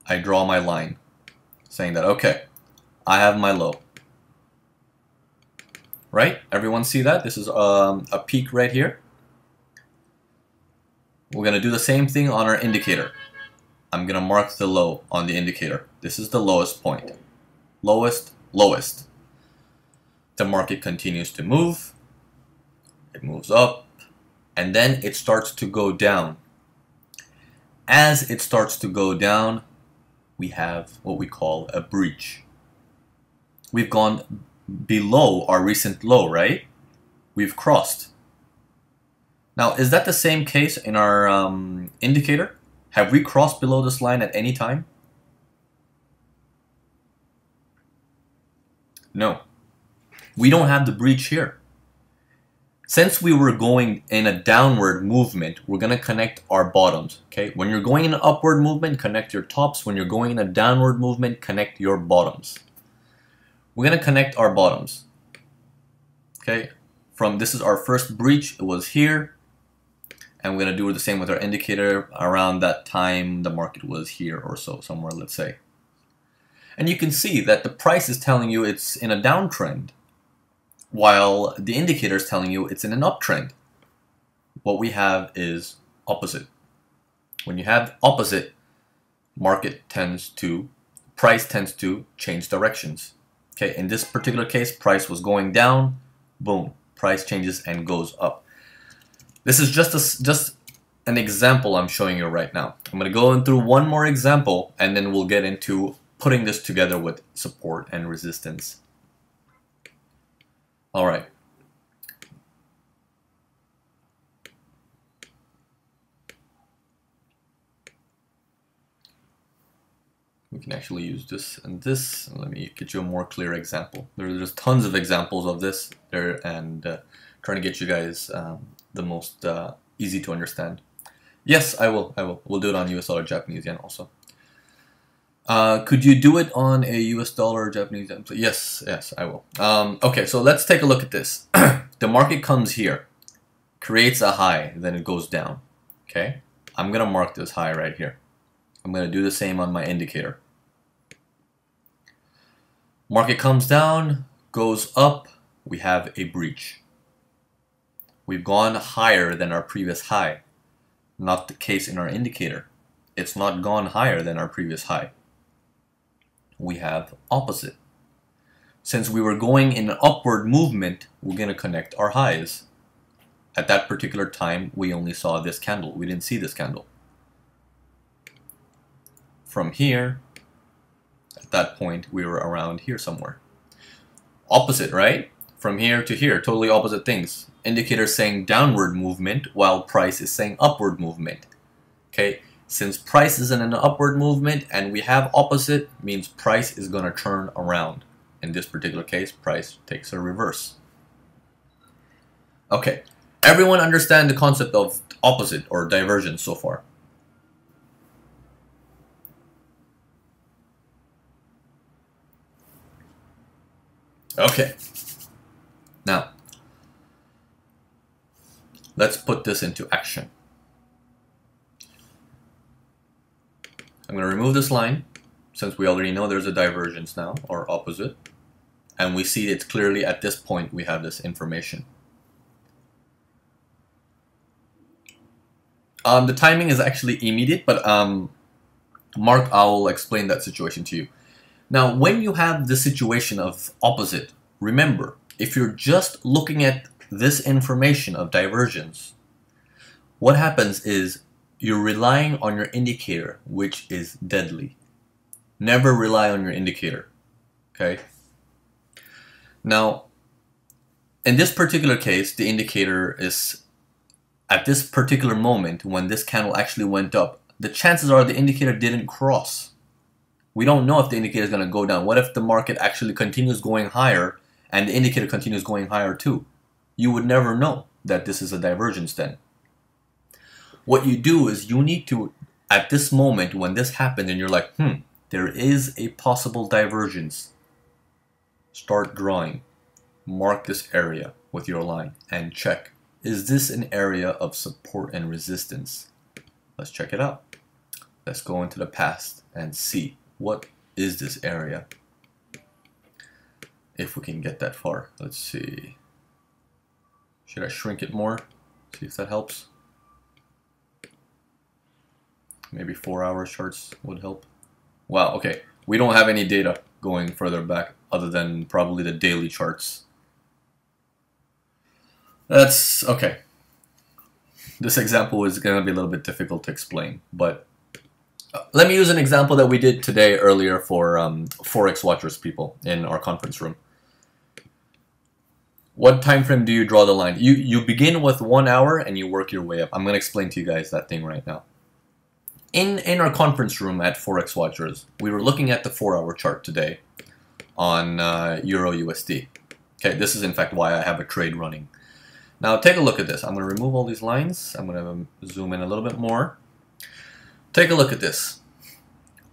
I draw my line saying that, okay, I have my low. Right? Everyone see that? This is a peak right here. We're going to do the same thing on our indicator. I'm going to mark the low on the indicator. This is the lowest point. Lowest, lowest. The market continues to move. It moves up. And then it starts to go down. As it starts to go down, we have what we call a breach. We've gone below our recent low, right? We've crossed. Now, is that the same case in our indicator? Have we crossed below this line at any time? No. We don't have the breach here. Since we were going in a downward movement, we're going to connect our bottoms. Okay? When you're going in an upward movement, connect your tops. When you're going in a downward movement, connect your bottoms. We're going to connect our bottoms. Okay? This is our first breach. It was here. And we're going to do the same with our indicator. Around that time, the market was here or so, somewhere, let's say. And you can see that the price is telling you it's in a downtrend, while the indicator is telling you it's in an uptrend. What we have is opposite. When you have opposite, price tends to change directions. Okay, in this particular case, price was going down, boom, price changes and goes up. This is just an example I'm showing you right now. I'm going to go through one more example, and then we'll get into putting this together with support and resistance. All right. We can actually use this and this. Let me get you a more clear example. There's tons of examples of this there, and trying to get you guys the most easy to understand. Yes, I will. We'll do it on US dollar, Japanese yen also. Could you do it on a US dollar or Japanese yen? Yes, I will. Okay, so let's take a look at this. The market comes here, creates a high, then it goes down. Okay, I'm gonna mark this high right here. I'm gonna do the same on my indicator. Market comes down, goes up, we have a breach. We've gone higher than our previous high. Not the case in our indicator. It's not gone higher than our previous high. We have opposite. Since we were going in an upward movement, we're going to connect our highs. At that particular time, we only saw this candle. We didn't see this candle. From here, at that point, we were around here somewhere. Opposite, right? From here to here, totally opposite things. Indicator saying downward movement, while price is saying upward movement. Okay, since price is in an upward movement and we have opposite, means price is going to turn around. In this particular case, price takes a reverse. Okay, everyone understand the concept of opposite or divergence so far? Okay, now let's put this into action. I'm going to remove this line since we already know there's a divergence now, or opposite, and we see it's clearly at this point we have this information. The timing is actually immediate, but Mark, I'll explain that situation to you. Now, when you have the situation of opposite, remember, if you're just looking at this information of divergence, what happens is you're relying on your indicator, which is deadly. Never rely on your indicator, okay? Now, in this particular case, the indicator is, at this particular moment, when this candle actually went up, the chances are the indicator didn't cross. We don't know if the indicator is going to go down. What if the market actually continues going higher and the indicator continues going higher too? You would never know that this is a divergence then. What you do is you need to, at this moment when this happened and you're like, there is a possible divergence, start drawing. Mark this area with your line and check. Is this an area of support and resistance? Let's check it out. Let's go into the past and see what is this area. If we can get that far. Let's see. Should I shrink it more? See if that helps. Maybe 4-hour charts would help. Wow, okay. We don't have any data going further back other than probably the daily charts. That's okay. This example is going to be a little bit difficult to explain, but let me use an example that we did today earlier for forex watchers people in our conference room. What time frame do you draw the line? You begin with 1 hour and you work your way up. I'm going to explain to you guys that thing right now. In our conference room at Forex Watchers, we were looking at the 4-hour chart today on Euro USD. Okay, this is in fact why I have a trade running. Now take a look at this. I'm going to remove all these lines. I'm going to zoom in a little bit more. Take a look at this.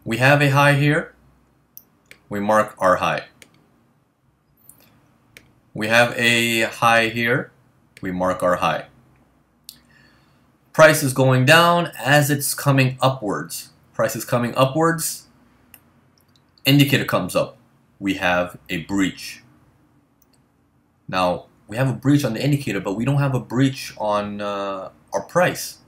We have a high here. We mark our high. We have a high here. We mark our high. Price is going down as it's coming upwards. Price is coming upwards. Indicator comes up. We have a breach. Now, we have a breach on the indicator, but we don't have a breach on our price.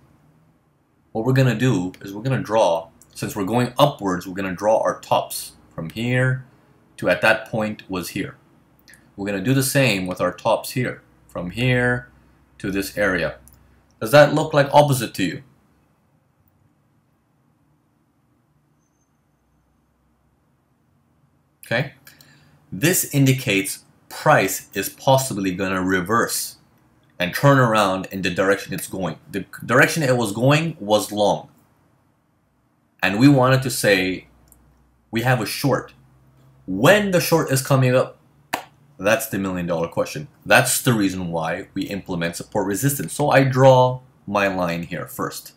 What we're going to do is we're going to draw, since we're going upwards, we're going to draw our tops from here to at that point was here. We're going to do the same with our tops here, from here to this area. Does that look like opposite to you? Okay. This indicates price is possibly going to reverse and turn around in the direction it's going. The direction it was going was long. And we wanted to say we have a short. When the short is coming up, that's the million-dollar question. That's the reason why we implement support resistance. So I draw my line here first.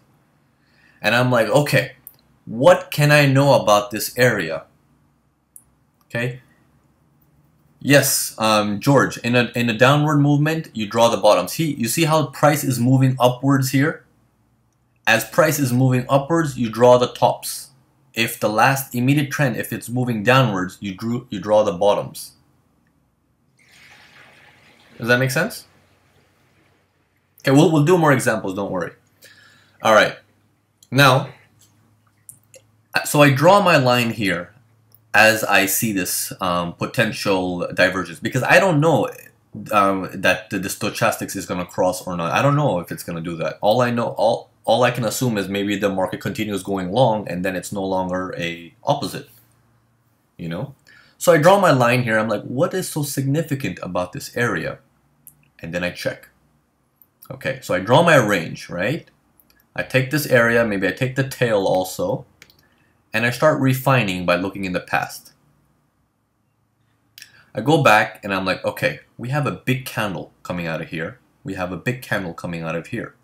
And I'm like, okay, what can I know about this area? Okay. Yes, George, in a downward movement, you draw the bottoms. You see how price is moving upwards here? As price is moving upwards, you draw the tops. If the last immediate trend, if it's moving downwards, you draw the bottoms. Does that make sense? Okay, we'll do more examples, don't worry. All right. Now, so I draw my line here as I see this potential divergence, because I don't know that the stochastics is going to cross or not. I don't know if it's going to do that. All I know, all I can assume is maybe the market continues going long and then it's no longer a opposite, you know? So I draw my line here. I'm like, what is so significant about this area? And then I check. Okay, so I draw my range, right? I take this area, maybe I take the tail also, and I start refining by looking in the past. I go back and I'm like, okay, we have a big candle coming out of here. We have a big candle coming out of here.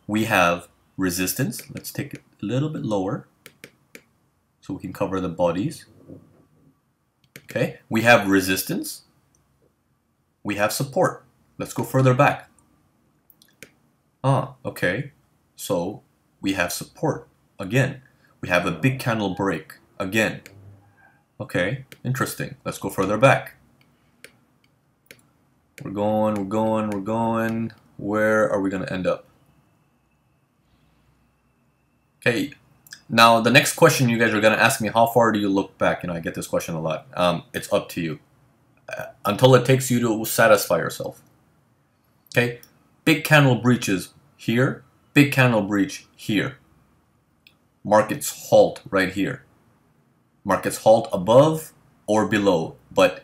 We have resistance. Let's take it a little bit lower so we can cover the bodies. Okay, we have resistance. We have support. Let's go further back. Okay, so we have support again. We have a big candle break again. Okay, interesting. Let's go further back. We're going. Where are we going to end up? Okay, now the next question you guys are going to ask me, how far do you look back? You know, I get this question a lot. It's up to you. Until it takes you to satisfy yourself. Okay, big candle breaches here, big candle breach here. Markets halt right here. Markets halt above or below, but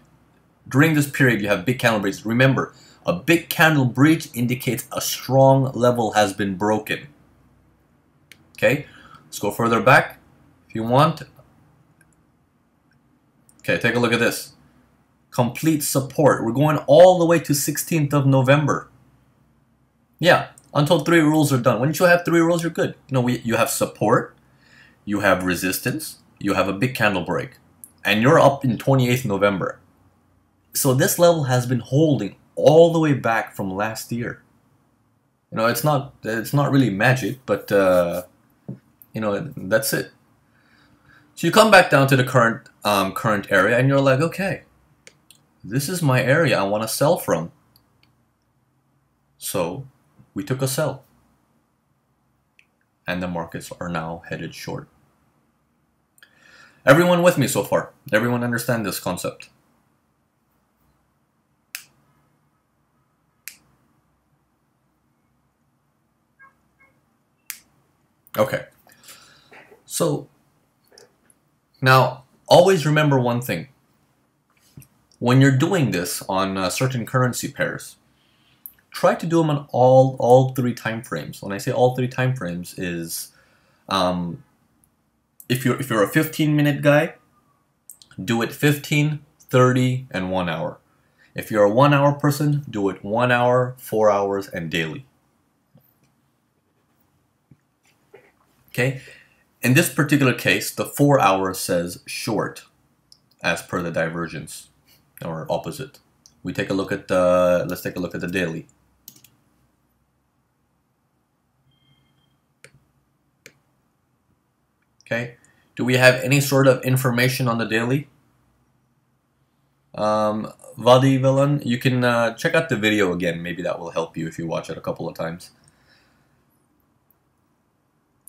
during this period you have big candle breaches. Remember, a big candle breach indicates a strong level has been broken. Okay, let's go further back if you want. Okay, take a look at this. Complete support. We're going all the way to 16th of November. Yeah, until 3 rules are done. Once you have 3 rules, you're good. You know, you have support, you have resistance, you have a big candle break, and you're up in 28th November. So this level has been holding all the way back from last year. You know, it's not really magic, but You know, that's it. So you come back down to the current area, and you're like, okay, this is my area I want to sell from. So we took a sell, and the markets are now headed short. Everyone with me so far? Everyone understand this concept? Okay. So now always remember one thing. When you're doing this on certain currency pairs, try to do them on all three time frames. When I say all three time frames is if you're a 15-minute guy, do it 15, 30, and 1 hour. If you're a 1 hour person, do it 1 hour, 4 hours, and daily. Okay? In this particular case, the 4 hours says short as per the divergence, or opposite. We take a look at the, let's take a look at the daily. Okay, do we have any sort of information on the daily? Vadi Villain, you can check out the video again. Maybe that will help you if you watch it a couple of times.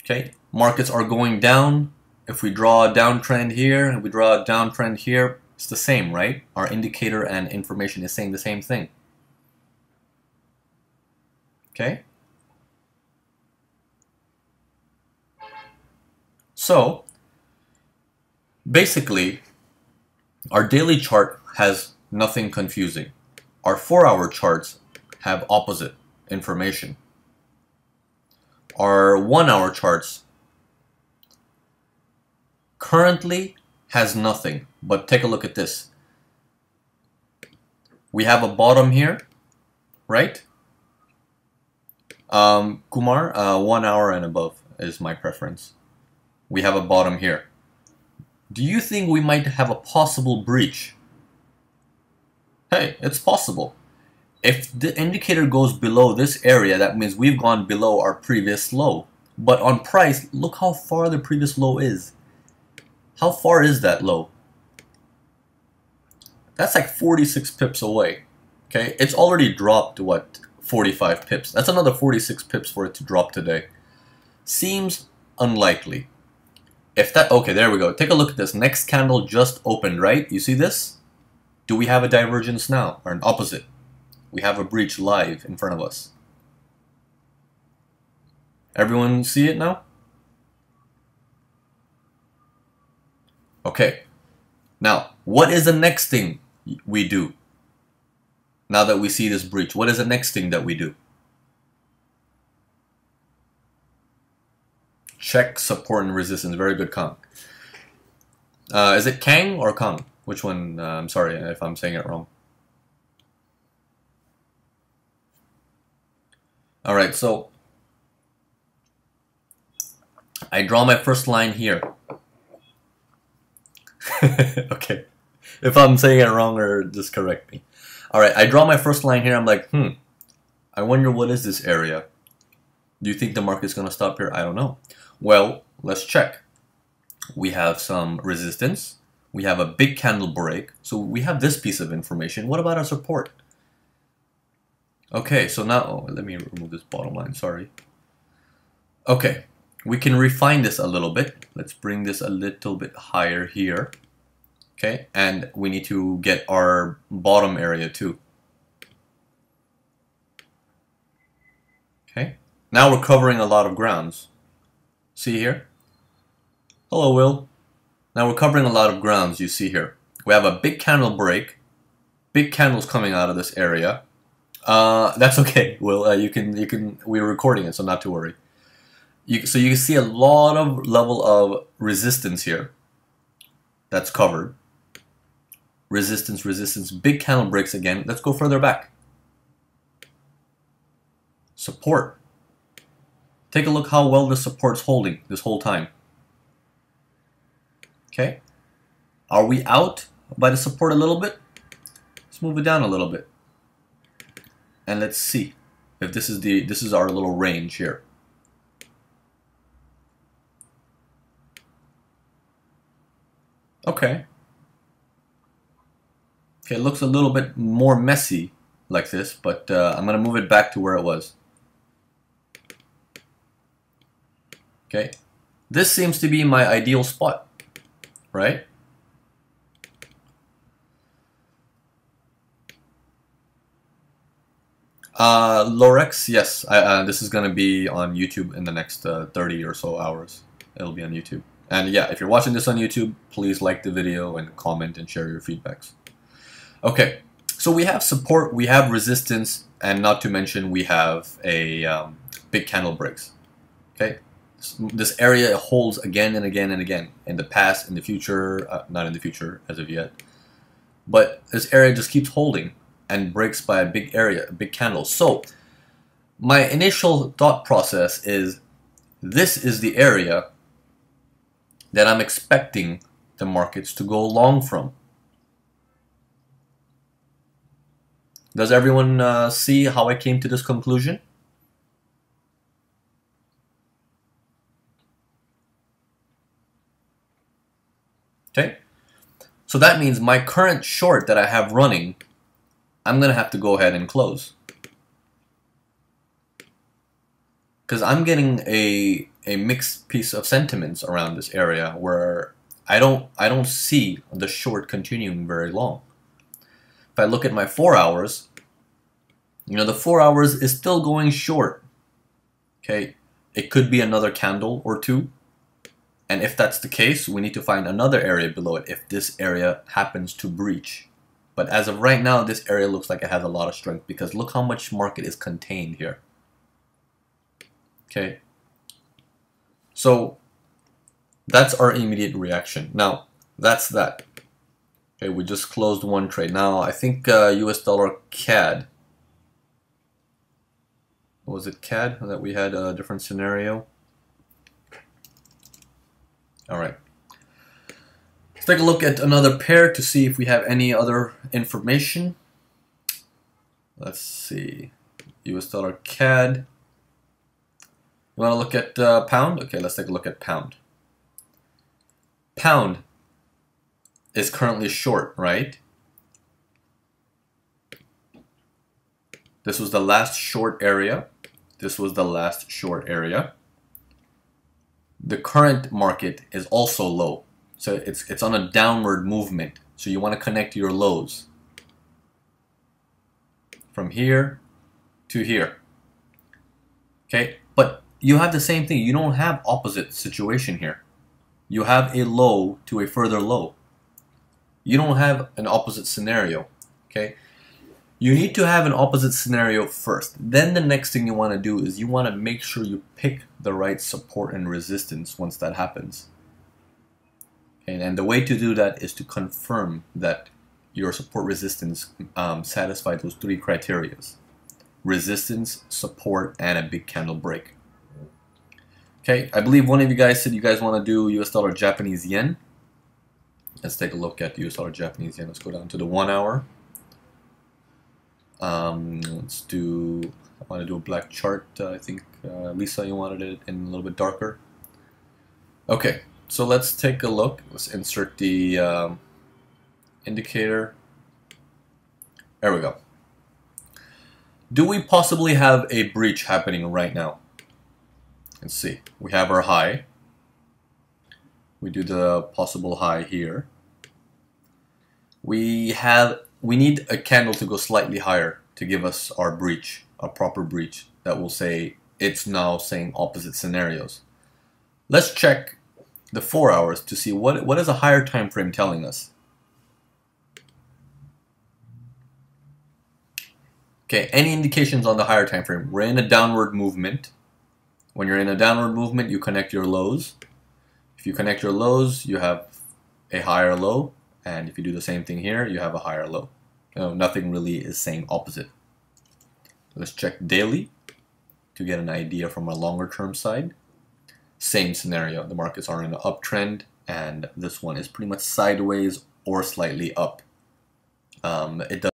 Okay, markets are going down. If we draw a downtrend here and we draw a downtrend here, it's the same, right? Our indicator and information is saying the same thing. Okay? So, basically, our daily chart has nothing confusing. Our 4 hour charts have opposite information. Our 1 hour charts currently has nothing, but take a look at this. We have a bottom here, right? Kumar, 1 hour and above is my preference. We have a bottom here. Do you think we might have a possible breach? Hey, it's possible. If the indicator goes below this area, that means we've gone below our previous low. But on price, look how far the previous low is. How far is that low? That's like 46 pips away. Okay, it's already dropped, what, 45 pips. That's another 46 pips for it to drop today. Seems unlikely. If that, okay, there we go. Take a look at this. Next candle just opened, right? You see this? Do we have a divergence now, or an opposite? We have a breach live in front of us. Everyone see it now? Okay. Now, what is the next thing we do? Now that we see this breach, what is the next thing that we do? Check support and resistance. Very good, Kang. Is it Kang or Kang? Which one? I'm sorry if I'm saying it wrong. Alright, so I draw my first line here. Okay. If I'm saying it wrong, or just correct me. Alright, I draw my first line here. I'm like, I wonder what is this area? Do you think the market's going to stop here? I don't know. Well, let's check. We have some resistance. We have a big candle break. So we have this piece of information. What about our support? Okay, so now, let me remove this bottom line, sorry. Okay, we can refine this a little bit. Let's bring this a little bit higher here. Okay, and we need to get our bottom area too. Okay, now we're covering a lot of grounds. See here? Hello, Will. Now we're covering a lot of grounds, you see here. We have a big candle break. Big candles coming out of this area. That's okay, Will. We're recording it, so not to worry. So you can see a lot of level of resistance here. That's covered. Resistance, resistance. Big candle breaks again. Let's go further back. Support. Take a look how well the support's holding this whole time. Okay. Are we out by the support a little bit? Let's move it down a little bit. And let's see. if this is our little range here. Okay. Okay, it looks a little bit more messy like this, but I'm going to move it back to where it was. Okay. This seems to be my ideal spot, right? Lorex, yes. This is going to be on YouTube in the next 30 or so hours. It'll be on YouTube. And yeah, if you're watching this on YouTube, please like the video and comment and share your feedbacks. Okay, so we have support, we have resistance, and not to mention we have a big candle breaks. Okay, this area holds again and again and again in the past, in the future, not in the future as of yet, but this area just keeps holding and breaks by a big area, a big candle. So my initial thought process is this is the area that I'm expecting the markets to go long from. Does everyone see how I came to this conclusion? Okay, so that means my current short that I have running, I'm going to have to go ahead and close. Because I'm getting a mixed piece of sentiments around this area where I don't see the short continuing very long. If I look at my 4 hours, you know, the 4 hours is still going short. Okay, it could be another candle or two. And if that's the case, we need to find another area below it if this area happens to breach. But as of right now, this area looks like it has a lot of strength because look how much market is contained here. Okay, so that's our immediate reaction. Now, that's that. Okay, we just closed one trade. Now, I think US dollar CAD. Was it CAD that we had a different scenario? All right. Let's take a look at another pair to see if we have any other information. Let's see. US dollar CAD. You want to look at pound? Okay, let's take a look at pound. Pound is currently short, right? This was the last short area. This was the last short area. The current market is also low. So it's on a downward movement. So you want to connect your lows from here to here. Okay, but you have the same thing. You don't have opposite situation here. You have a low to a further low. You don't have an opposite scenario. Okay, you need to have an opposite scenario first. Then the next thing you want to do is you want to make sure you pick the right support and resistance once that happens. Okay, and the way to do that is to confirm that your support resistance satisfy those three criteria: resistance, support, and a big candle break. Okay, I believe one of you guys said you guys want to do US dollar Japanese yen. Let's take a look at US dollar Japanese yen. Let's go down to the 1 hour. Let's do, I want to do a black chart. I think Lisa, you wanted it in a little bit darker. Okay, so let's take a look. Let's insert the indicator. There we go. Do we possibly have a breach happening right now? Let's see. We have our high. We do the possible high here. We need a candle to go slightly higher to give us our breach, a proper breach that will say it's now saying opposite scenarios. Let's check the 4 hours to see what is a higher time frame telling us. Okay, any indications on the higher time frame? We're in a downward movement. When you're in a downward movement, you connect your lows. If you connect your lows, you have a higher low. And if you do the same thing here, you have a higher low. Nothing really is saying opposite. Let's check daily to get an idea from a longer term side. Same scenario. The markets are in an uptrend, and this one is pretty much sideways or slightly up. It does